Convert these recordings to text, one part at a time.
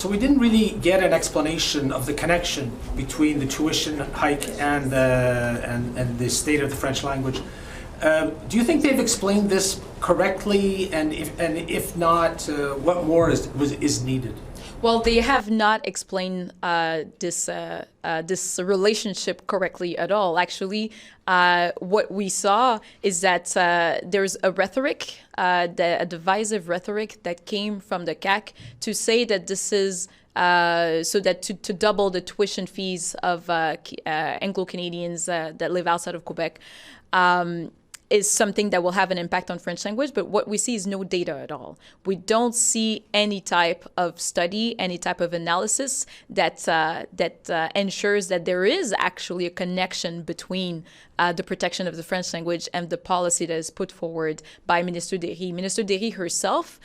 So we didn't really get an explanation of the connection between the tuition hike and the state of the French language. Do you think they've explained this correctly? And if not, what more is needed? Well, they have not explained this relationship correctly at all. Actually, what we saw is that there's a rhetoric, a divisive rhetoric that came from the CAQ to say that this is so that to double the tuition fees of Anglo-Canadians that live outside of Quebec. Is something that will have an impact on French language, but what we see is no data at all. We don't see any type of study, any type of analysis that ensures that there is actually a connection between the protection of the French language and the policy that is put forward by Minister Derry. Minister Derry herself,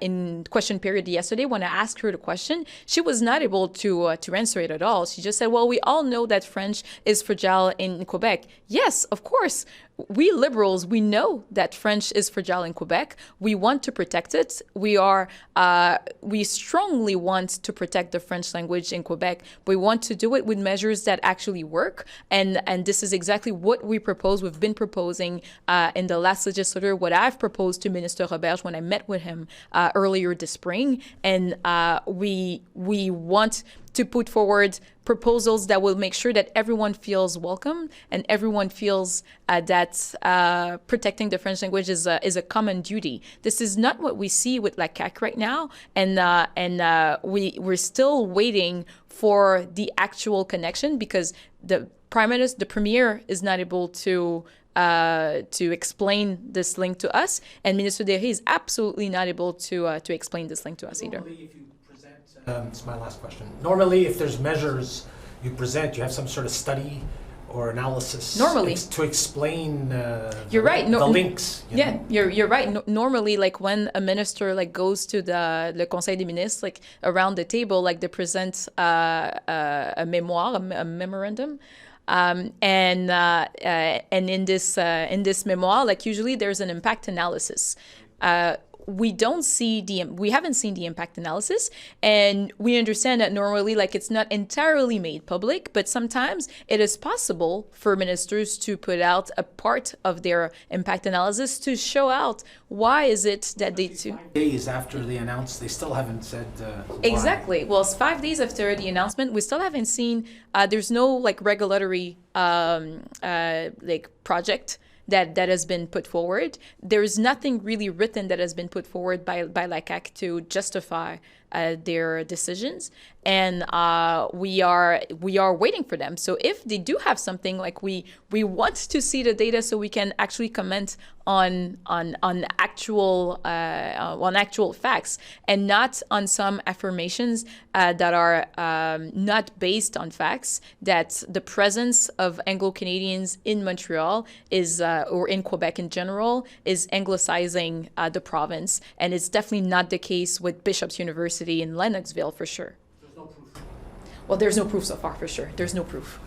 in question period yesterday, when I asked her the question, she was not able to answer it at all. She just said, well, we all know that French is fragile in Quebec. Yes, of course. We liberals, we know that French is fragile in Quebec. We want to protect it. We strongly want to protect the French language in Quebec. We want to do it with measures that actually work. And this is exactly what we propose. We've been proposing in the last legislature, what I've proposed to Minister Roberge when I met with him earlier this spring. And we want to put forward proposals that will make sure that everyone feels welcome and everyone feels that protecting the French language is a common duty. This is not what we see with la CAQ right now, and we're still waiting for the actual connection because the Premier is not able to explain this link to us, and Minister Derry is absolutely not able to explain this link to us either. It's my last question. Normally, if there's measures you present, you have some sort of study or analysis. Normally, to explain. You're right. The links. Yeah, you're right. Normally, like when a minister goes to the Conseil des ministres, around the table, they present a mémoire, a memorandum. And in this mémoire, usually there's an impact analysis. We haven't seen the impact analysis, and we understand that normally it's not entirely made public, but sometimes it is possible for ministers to put out a part of their impact analysis to show out why is it that they 5 days after they announced, they still haven't said why. Exactly. Well, it's 5 days after the announcement, we still haven't seen, there's no regulatory project that has been put forward. There's nothing really written that has been put forward by la CAQ to justify their decisions, and we are waiting for them. So if they do have something, we want to see the data so we can actually comment on actual facts and not on some affirmations that are not based on facts. That the presence of Anglo-Canadians in Montreal is or in Quebec in general is anglicizing the province, and it's definitely not the case with Bishop's University in Lennoxville for sure. There's no proof. Well, there's no proof so far for sure. There's no proof.